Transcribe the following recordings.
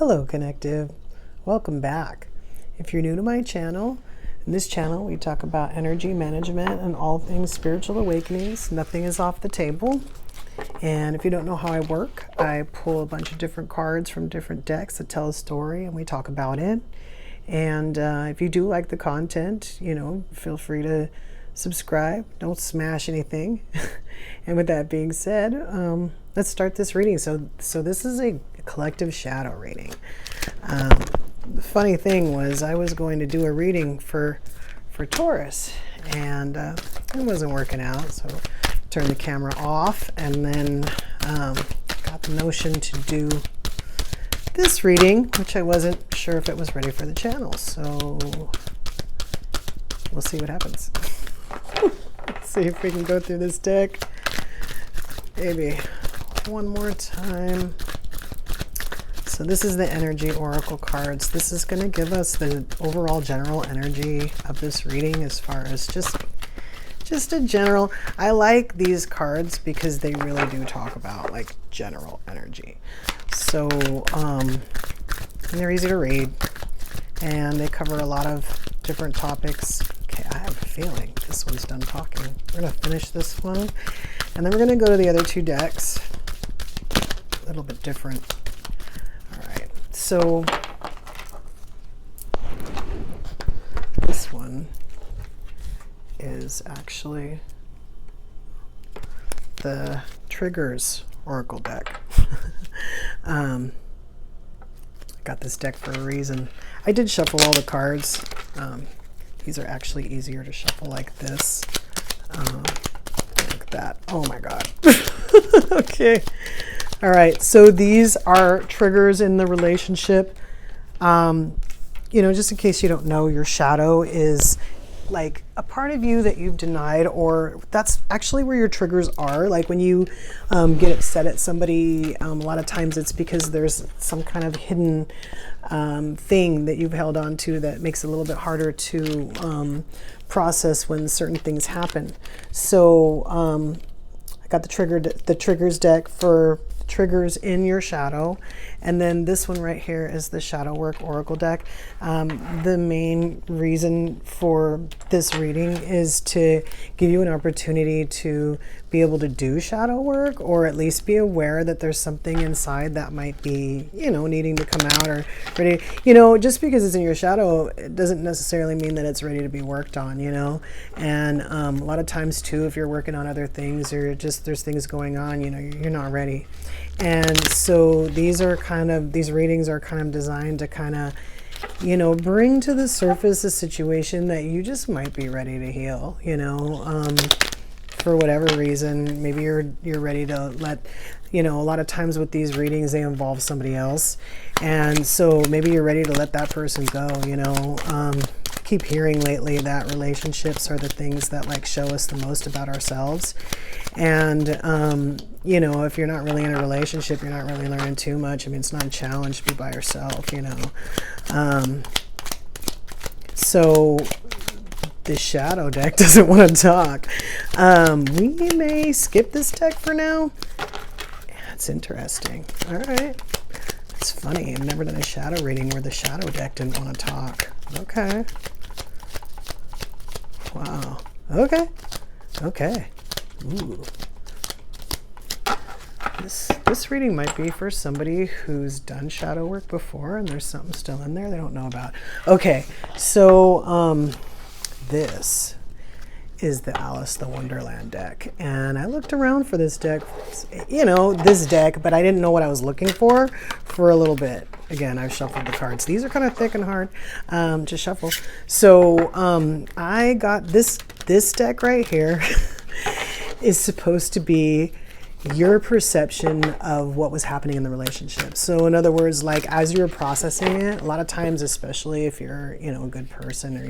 Hello Connective, welcome back. If you're new to my channel, in this channel we talk about energy management and all things spiritual awakenings. Nothing is off the table. And if you don't know how I work, I pull a bunch of different cards from different decks that tell a story and we talk about it. And if you do like the content, feel free to subscribe. Don't smash anything. And with that being said, let's start this reading. So this is a collective shadow reading. The funny thing was I was going to do a reading for Taurus, and it wasn't working out, so turned the camera off, and then got the notion to do this reading, which I wasn't sure if it was ready for the channel, so we'll see what happens. Let's see if we can go through this deck maybe one more time. So this is the energy oracle cards. This is going to give us the overall general energy of this reading as far as just a general. I like these cards because they really do talk about like general energy. So and they're easy to read and they cover a lot of different topics. Okay, I have a feeling this one's done talking. We're going to finish this one and then we're going to go to the other two decks. A little bit different. So this one is actually the Triggers Oracle deck. I got this deck for a reason. I did shuffle all the cards. These are actually easier to shuffle like this. Like that. Oh my God. Okay. All right, so these are triggers in the relationship. Just in case you don't know, your shadow is like a part of you that you've denied, or that's actually where your triggers are. Like when you get upset at somebody, a lot of times it's because there's some kind of hidden thing that you've held on to that makes it a little bit harder to process when certain things happen. So I got the triggers deck for triggers in your shadow, and then this one right here is the Shadow Work Oracle deck. The main reason for this reading is to give you an opportunity to be able to do shadow work, or at least be aware that there's something inside that might be, needing to come out or ready. Just because it's in your shadow, it doesn't necessarily mean that it's ready to be worked on, And a lot of times too, if you're working on other things or just there's things going on, you're not ready. And so these readings are kind of designed to kind of, bring to the surface a situation that you just might be ready to heal, for whatever reason. Maybe you're ready to let, a lot of times with these readings, they involve somebody else. And so maybe you're ready to let that person go, keep hearing lately that relationships are the things that like show us the most about ourselves. And, if you're not really in a relationship, you're not really learning too much. I mean, it's not a challenge to be by yourself, So the shadow deck doesn't want to talk. We may skip this deck for now. That's interesting. All right. It's funny. I've never done a shadow reading where the shadow deck didn't want to talk. Okay. Wow. Okay. Okay. Ooh. This reading might be for somebody who's done shadow work before and there's something still in there they don't know about. Okay, so this is the Alice the Wonderland deck, and I looked around for this deck, but I didn't know what I was looking for a little bit. Again, I've shuffled the cards. These are kind of thick and hard to shuffle. So I got this deck right here. Is supposed to be your perception of what was happening in the relationship. So in other words, like as you're processing it, a lot of times, especially if you're, a good person or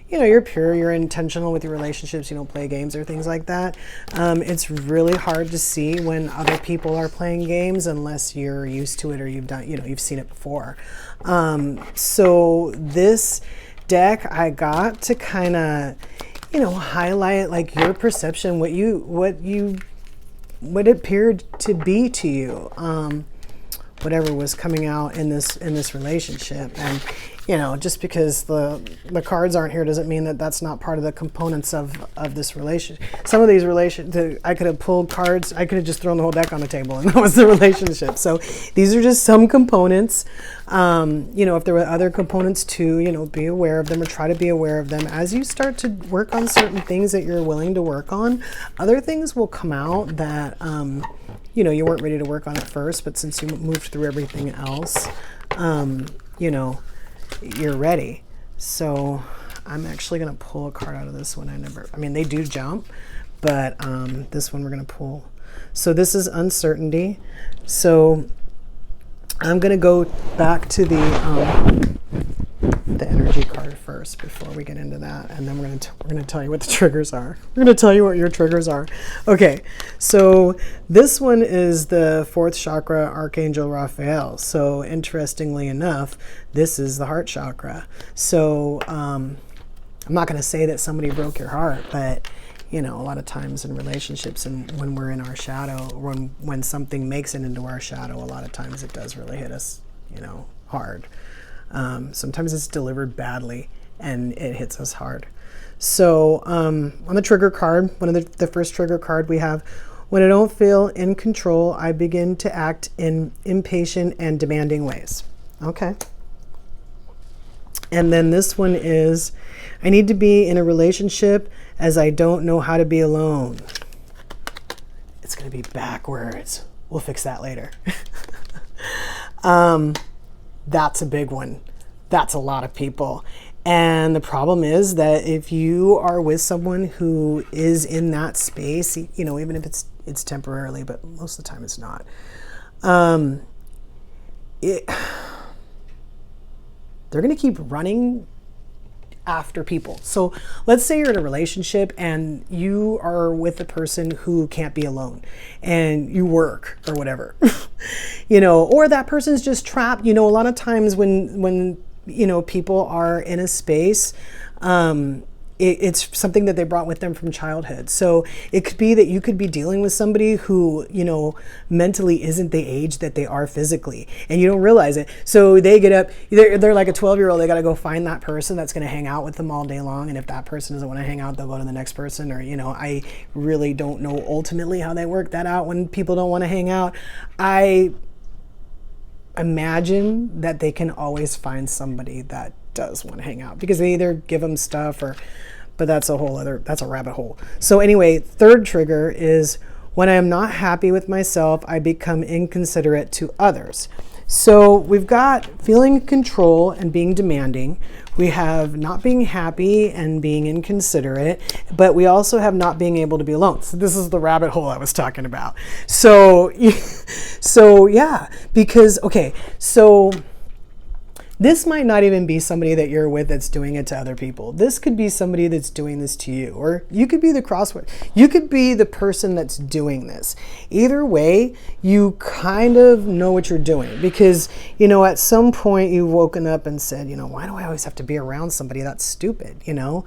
you're pure, you're intentional with your relationships, you don't play games or things like that. It's really hard to see when other people are playing games unless you're used to it or you've done, you've seen it before. So this deck I got to kind of, highlight like your perception, what it appeared to be to you. whatever was coming out in this relationship. And you know, just because the cards aren't here doesn't mean that that's not part of the components of this relationship. Some of these I could have pulled cards, I could have just thrown the whole deck on the table and that was the relationship. So these are just some components. You know, if there were other components too, you know, be aware of them or try to be aware of them. As you start to work on certain things that you're willing to work on, other things will come out that, you know, you weren't ready to work on at first, but since you moved through everything else, you know, you're ready. So I'm actually going to pull a card out of this one. I mean, they do jump, but this one we're going to pull. So this is uncertainty. So I'm going to go back to the energy card first before we get into that, and then we're going to tell you what the triggers are. We're going to tell you what your triggers are. Okay, so this one is the 4th chakra, Archangel Raphael. So interestingly enough, this is the heart chakra. So I'm not going to say that somebody broke your heart, but you know, a lot of times in relationships and when we're in our shadow, when something makes it into our shadow, a lot of times it does really hit us, you know, hard. Sometimes it's delivered badly and it hits us hard. So on the trigger card, one of the first trigger card we have, when I don't feel in control, I begin to act in impatient and demanding ways. Okay. And then this one is, I need to be in a relationship as I don't know how to be alone. It's going to be backwards. We'll fix that later. That's a big one. That's a lot of people. And the problem is that if you are with someone who is in that space, you know, even if it's temporarily, but most of the time it's not, they're going to keep running after people. So let's say you're in a relationship and you are with a person who can't be alone and you work or whatever, you know, or that person's just trapped. You know, a lot of times when you know, people are in a space, it's something that they brought with them from childhood. So it could be that you could be dealing with somebody who, you know, mentally isn't the age that they are physically, and you don't realize it. So they get up, they're like a 12-year-old, they got to go find that person that's going to hang out with them all day long. And if that person doesn't want to hang out, they'll go to the next person. Or, you know, I really don't know ultimately how they work that out when people don't want to hang out. I imagine that they can always find somebody that does want to hang out because they either give them stuff or, but that's a rabbit hole. So anyway, third trigger is when I am not happy with myself, I become inconsiderate to others. So we've got feeling control and being demanding. We have not being happy and being inconsiderate, but we also have not being able to be alone. So this is the rabbit hole I was talking about. So yeah, because, okay, so this might not even be somebody that you're with that's doing it to other people. This could be somebody that's doing this to you, or you could be the crossword. You could be the person that's doing this. Either way, you kind of know what you're doing because, you know, at some point you've woken up and said, you know, why do I always have to be around somebody that's stupid, you know?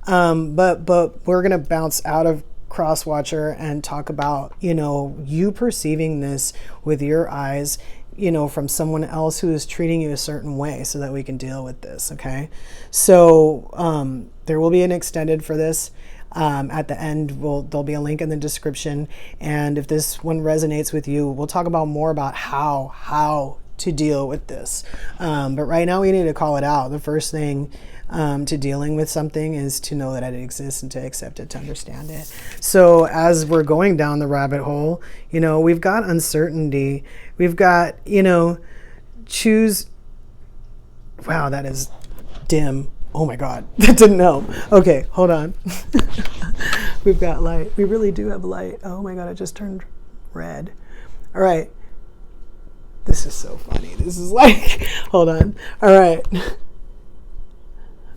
But we're going to bounce out of Crosswatcher and talk about, you know, you perceiving this with your eyes, you know, from someone else who is treating you a certain way so that we can deal with this. Okay. So, there will be an extended for this. At the end, there'll be a link in the description. And if this one resonates with you, we'll talk about more about how to deal with this. But right now we need to call it out. The first thing to dealing with something is to know that it exists and to accept it, to understand it. So as we're going down the rabbit hole, you know, we've got uncertainty. We've got, you know, choose. Wow, that is dim. Oh my God, that didn't help. Okay, hold on. We've got light. We really do have light. Oh my God, it just turned red. All right. This is so funny. This is like, hold on. All right.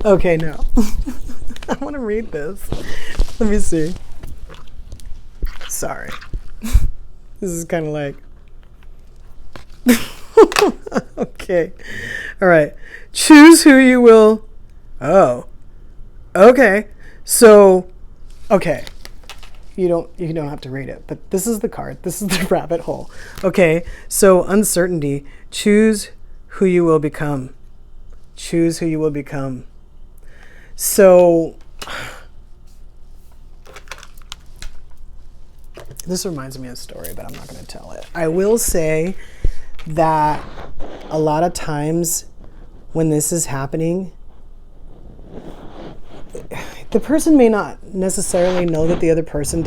Okay, no. I want to read this. Let me see. Sorry. This is kind of like, okay. All right. Choose who you will. Oh, okay. So, okay. you don't have to read it, but this is the card. This is the rabbit hole. Okay, so uncertainty. Choose who you will become. Choose who you will become. So this reminds me of a story, but I'm not going to tell it. I will say that a lot of times when this is happening, the person may not necessarily know that the other person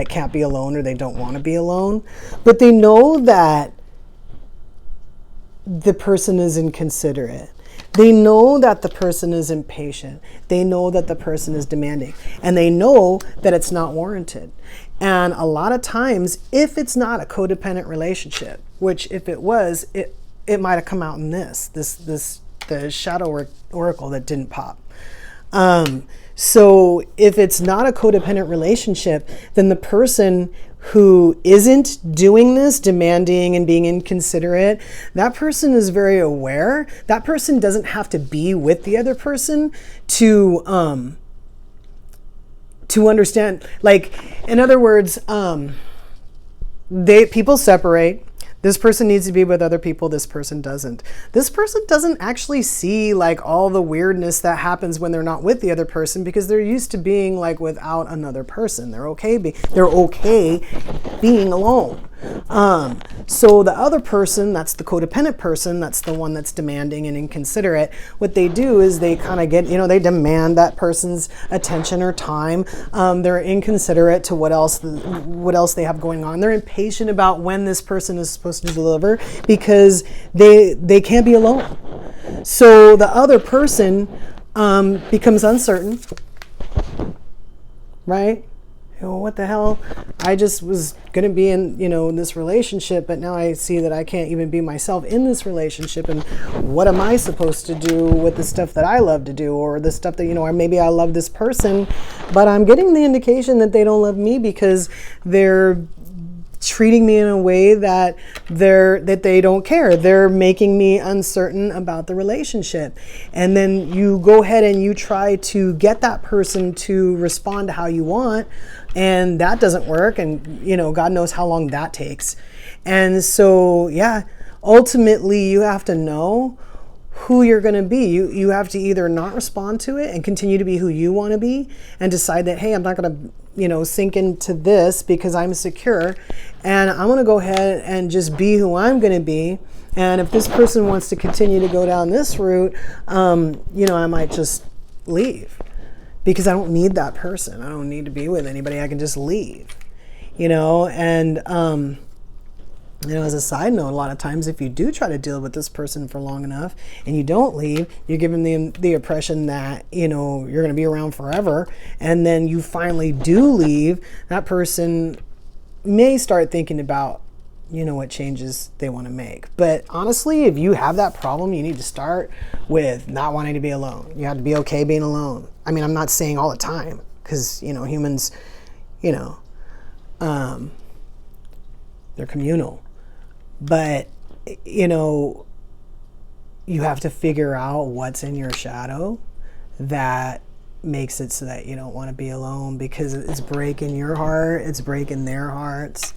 can't be alone, or they don't want to be alone, but they know that the person is inconsiderate. They know that the person is impatient. They know that the person is demanding, and they know that it's not warranted. And a lot of times, if it's not a codependent relationship, which if it was, it might have come out in the shadow oracle that didn't pop. So if it's not a codependent relationship, then the person who isn't doing this, demanding and being inconsiderate, that person is very aware. That person doesn't have to be with the other person to understand. Like, in other words, people separate. This person needs to be with other people. This person doesn't. This person doesn't actually see like all the weirdness that happens when they're not with the other person, because they're used to being like without another person. They're okay being alone. So the other person, that's the codependent person, that's the one that's demanding and inconsiderate. What they do is they kind of get, they demand that person's attention or time. They're inconsiderate to what else they have going on. They're impatient about when this person is supposed to deliver, because they can't be alone. So the other person becomes uncertain, right? What the hell? I just was going to be in, in this relationship, but now I see that I can't even be myself in this relationship. And what am I supposed to do with the stuff that I love to do, or the stuff that, or maybe I love this person, but I'm getting the indication that they don't love me because they're treating me in a way that they don't care. They're making me uncertain about the relationship. And then you go ahead and you try to get that person to respond to how you want, and that doesn't work. And God knows how long that takes. And so ultimately you have to know who you're going to be. You have to either not respond to it and continue to be who you want to be, and decide that, hey, I'm not going to sink into this because I'm secure, and I'm going to go ahead and just be who I'm going to be. And if this person wants to continue to go down this route, I might just leave, because I don't need that person. I don't need to be with anybody. I can just leave, and as a side note, a lot of times if you do try to deal with this person for long enough and you don't leave, you're giving them the impression that, you're going to be around forever. And then you finally do leave, that person may start thinking about, what changes they want to make. But honestly, if you have that problem, you need to start with not wanting to be alone. You have to be okay being alone. I mean, I'm not saying all the time, because, humans, they're communal. But, you have to figure out what's in your shadow that makes it so that you don't want to be alone, because it's breaking your heart. It's breaking their hearts.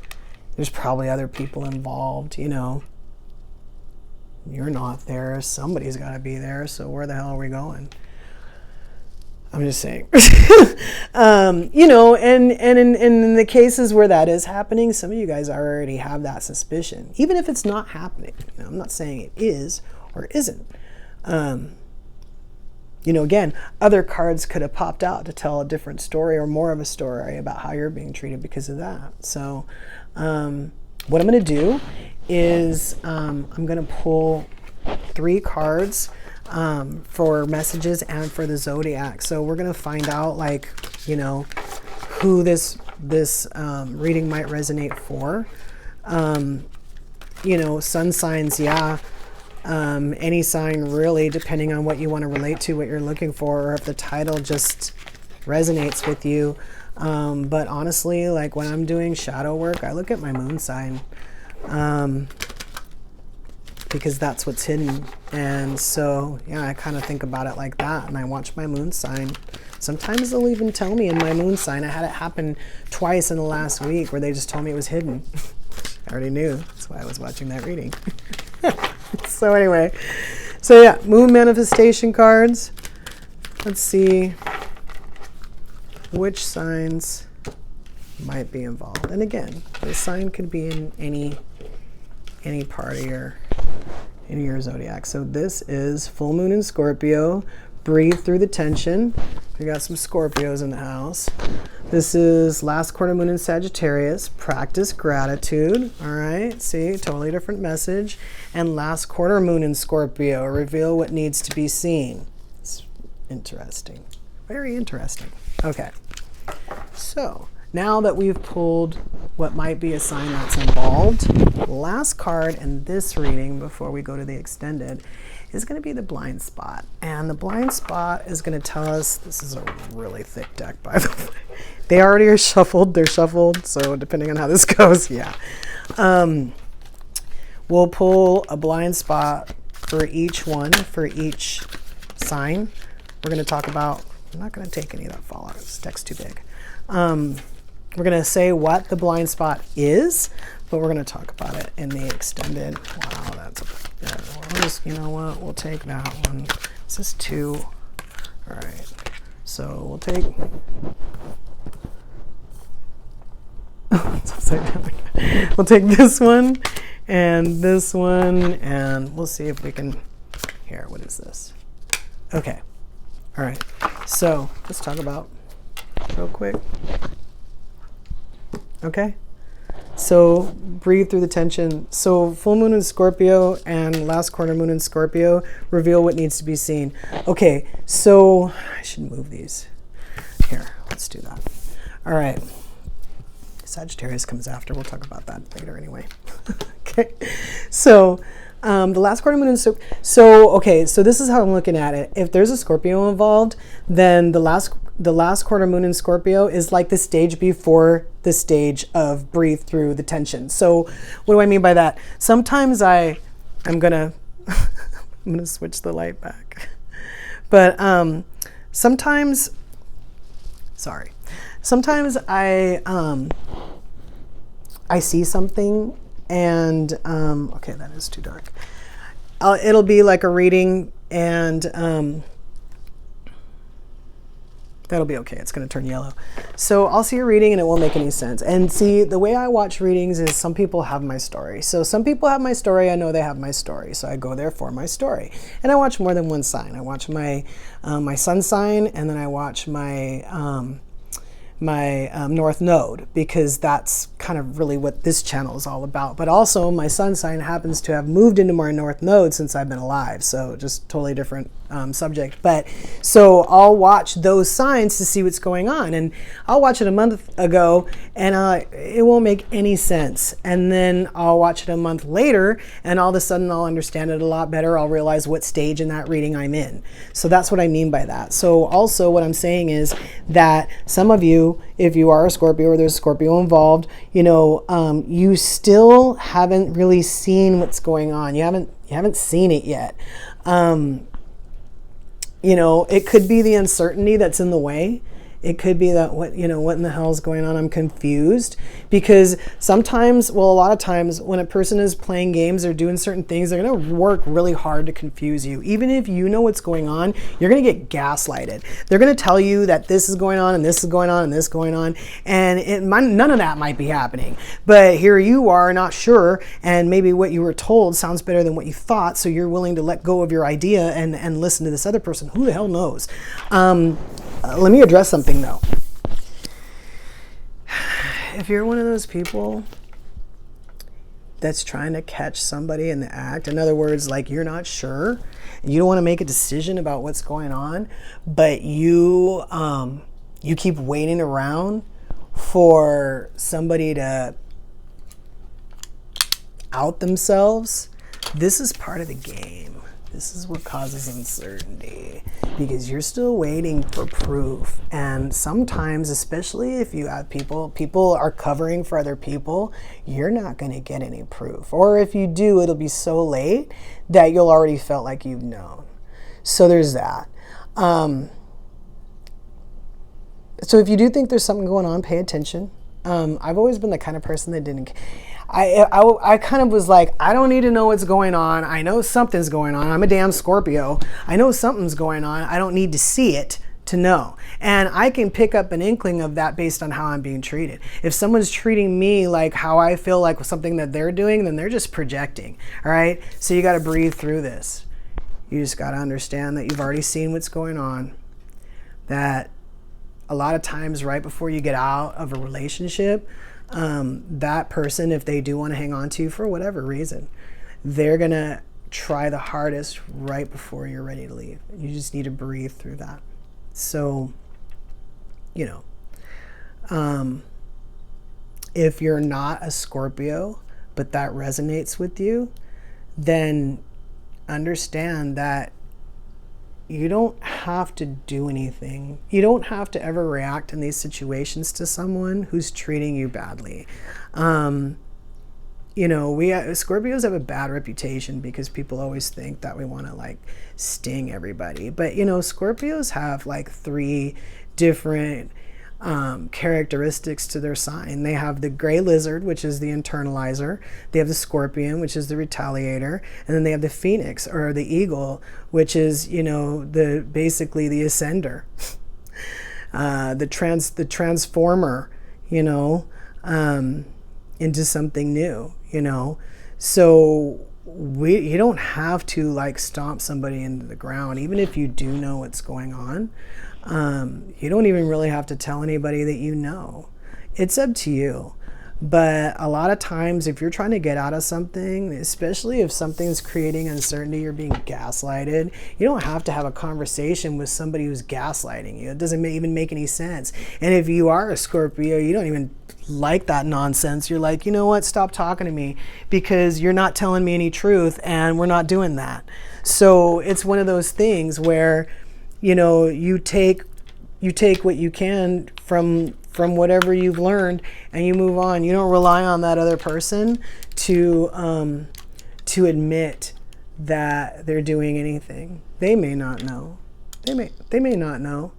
There's probably other people involved, You're not there. Somebody's got to be there. So where the hell are we going? I'm just saying, and in the cases where that is happening, some of you guys already have that suspicion, even if it's not happening. I'm not saying it is or isn't. Again, other cards could have popped out to tell a different story, or more of a story about how you're being treated because of that. So what I'm going to do is I'm going to pull 3 cards for messages and for the zodiac. So we're going to find out, who this reading might resonate for. Sun signs, any sign really, depending on what you want to relate to, what you're looking for, or if the title just resonates with you. But honestly, when I'm doing shadow work, I look at my moon sign. because that's what's hidden. And so, yeah, I kind of think about it like that, and I watch my moon sign. Sometimes they'll even tell me in my moon sign. I had it happen twice in the last week where they just told me it was hidden. I already knew. That's why I was watching that reading. So anyway, so yeah, moon manifestation cards. Let's see which signs might be involved. And again, the sign could be in any part of your zodiac. So this is full moon in Scorpio. Breathe through the tension. We got some Scorpios in the house. This is last quarter moon in Sagittarius. Practice gratitude. All right. See, totally different message. And last quarter moon in Scorpio. Reveal what needs to be seen. It's interesting. Very interesting. Okay. So now that we've pulled what might be a sign that's involved, last card in this reading before we go to the extended is going to be the blind spot. And the blind spot is going to tell us, this is a really thick deck, by the way. They already are shuffled. They're shuffled. So depending on how this goes, yeah. We'll pull a blind spot for each one, for each sign. We're going to talk about, I'm not going to take any of that fallout. This deck's too big. We're going to say what the blind spot is, but we're going to talk about it in the extended. Wow, that's yeah, we'll just, you know what, we'll take that one. This is 2. All right, so we'll take it's upside down. We'll take this one, and we'll see if we can, here, what is this? Okay, all right, so let's talk about real quick. Okay, so breathe through the tension. So full moon in Scorpio and last quarter moon in Scorpio, reveal what needs to be seen. Okay, so I should move these. Here, let's do that. All right, Sagittarius comes after. We'll talk about that later anyway. Okay, so the last quarter moon in okay, so this is how I'm looking at it. If there's a Scorpio involved, then the last quarter moon in Scorpio is like the stage before the stage of breathe through the tension. So what do I mean by that? Sometimes I'm gonna I'm gonna switch the light back. But sometimes I see something and okay, that is too dark. It'll be like a reading, and that'll be okay. It's going to turn yellow. So I'll see a reading and it won't make any sense. And see, the way I watch readings is some people have my story. So some people have my story. I know they have my story. So I go there for my story. And I watch more than one sign. I watch my my sun sign, and then I watch my North Node, because that's kind of really what this channel is all about. But also my sun sign happens to have moved into my North Node since I've been alive. So just totally different subject. But so I'll watch those signs to see what's going on. And I'll watch it a month ago and it won't make any sense. And then I'll watch it a month later and all of a sudden I'll understand it a lot better. I'll realize what stage in that reading I'm in. So that's what I mean by that. So also what I'm saying is that some of you, if you are a Scorpio or there's a Scorpio involved, you know, you still haven't really seen what's going on. You haven't seen it yet. You know, it could be the uncertainty that's in the way. It could be that what in the hell is going on? I'm confused. Because sometimes, well, a lot of times when a person is playing games or doing certain things, they're going to work really hard to confuse you. Even if you know what's going on, you're going to get gaslighted. They're going to tell you that this is going on and this is going on and this is going on. And none of that might be happening. But here you are not sure, and maybe what you were told sounds better than what you thought, so you're willing to let go of your idea and listen to this other person. Who the hell knows? Let me address something though. If you're one of those people that's trying to catch somebody in the act, in other words, like you're not sure, you don't want to make a decision about what's going on, but you keep waiting around for somebody to out themselves, this is part of the game. This is what causes uncertainty, because you're still waiting for proof. And sometimes, especially if you have people are covering for other people, you're not going to get any proof. Or if you do, it'll be so late that you'll already felt like you've known. So there's that. So if you do think there's something going on, pay attention. I've always been the kind of person that didn't. I kind of was like, I don't need to know what's going on. I know something's going on. I'm a damn Scorpio. I know something's going on. I don't need to see it to know. And I can pick up an inkling of that based on how I'm being treated. If someone's treating me like how I feel like something that they're doing, then they're just projecting. All right. So you got to breathe through this. You just got to understand that you've already seen what's going on. That a lot of times right before you get out of a relationship, that person, if they do want to hang on to you for whatever reason, they're going to try the hardest right before you're ready to leave. You just need to breathe through that. So, you know, if you're not a Scorpio, but that resonates with you, then understand that you don't have to do anything. You don't have to ever react in these situations to someone who's treating you badly. You know, Scorpios have a bad reputation because people always think that we want to like sting everybody. But, you know, Scorpios have like 3 different characteristics to their sign. They have the gray lizard, which is the internalizer. They have the scorpion, which is the retaliator. And then they have the phoenix or the eagle, which is, you know, basically the ascender. The transformer, you know, into something new, you know. So you don't have to like stomp somebody into the ground, even if you do know what's going on. You don't even really have to tell anybody that you know. It's up to you. But a lot of times if you're trying to get out of something, especially if something's creating uncertainty, you're being gaslighted, you don't have to have a conversation with somebody who's gaslighting you. It doesn't even make any sense. And if you are a Scorpio, you don't even like that nonsense. You're like, you know what, stop talking to me because you're not telling me any truth and we're not doing that. So it's one of those things where, you know, you take what you can from whatever you've learned and you move on. You don't rely on that other person to admit that they're doing anything. They may not know. They may not know.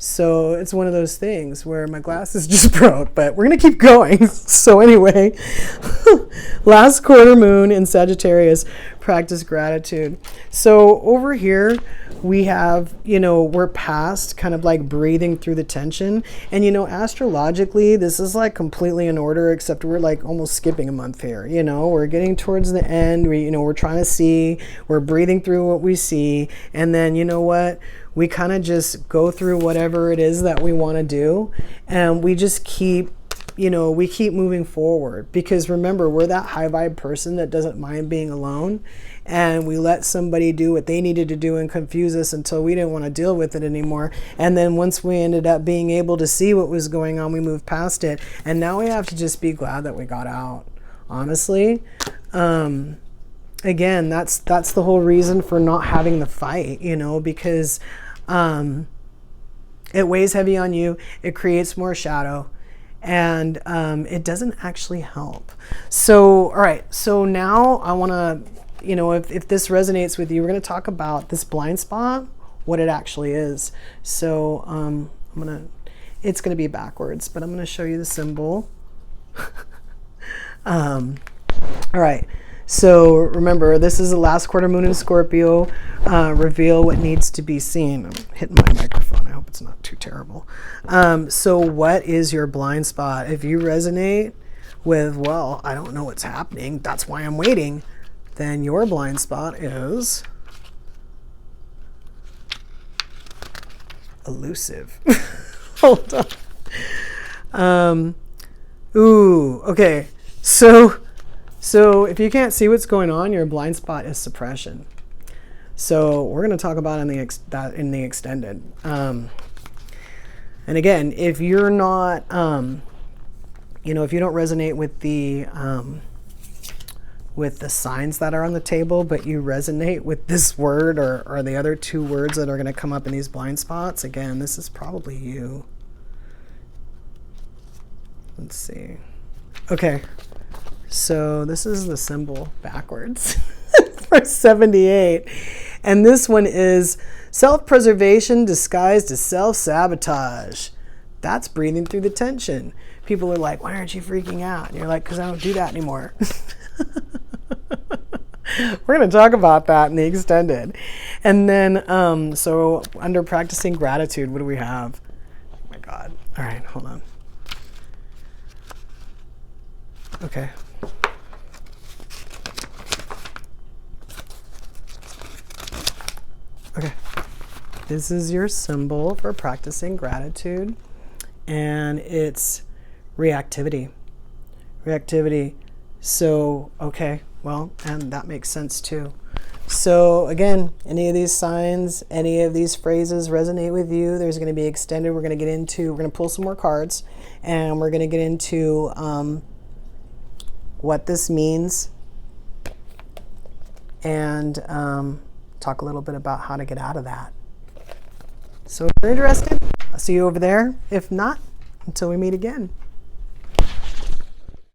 So it's one of those things where my glasses just broke, but we're going to keep going. So anyway, last quarter moon in Sagittarius, practice gratitude. So over here we have, you know, we're past kind of like breathing through the tension. And, you know, astrologically, this is like completely in order, except we're like almost skipping a month here. You know, we're getting towards the end. We're trying to see, we're breathing through what we see. And then, you know what? We kind of just go through whatever it is that we want to do. And we just keep, you know, we keep moving forward. Because remember, we're that high vibe person that doesn't mind being alone. And we let somebody do what they needed to do and confuse us until we didn't want to deal with it anymore. And then once we ended up being able to see what was going on, we moved past it. And now we have to just be glad that we got out, honestly. Again, that's the whole reason for not having the fight, you know, because it weighs heavy on you. It creates more shadow. And it doesn't actually help. So, all right. So now I want to, you know, if this resonates with you, we're going to talk about this blind spot, what it actually is. So it's going to be backwards, but I'm going to show you the symbol. All right. So remember, this is the last quarter moon in Scorpio. Reveal what needs to be seen. I'm hitting my microphone. I hope it's not too terrible. So what is your blind spot? If you resonate with, well, I don't know what's happening, that's why I'm waiting, then your blind spot is elusive. Hold on. Ooh, okay. So if you can't see what's going on, your blind spot is suppression. So we're going to talk about in the extended. And again, if you're not, you know, if you don't resonate with the with the signs that are on the table, but you resonate with this word or the other two words that are going to come up in these blind spots, again, this is probably you. Let's see. Okay, so this is the symbol backwards for 78. And this one is self-preservation disguised as self-sabotage. That's breathing through the tension. People are like, why aren't you freaking out? And you're like, because I don't do that anymore. We're going to talk about that in the extended. And then, so under practicing gratitude, what do we have? Oh my God. All right, hold on. Okay. Okay. This is your symbol for practicing gratitude, and it's reactivity. Reactivity. So, okay, well, and that makes sense too. So again, any of these signs, any of these phrases resonate with you, there's going to be extended. We're going to pull some more cards, and we're going to get into what this means, and talk a little bit about how to get out of that. So if you're interested, I'll see you over there. If not, until we meet again.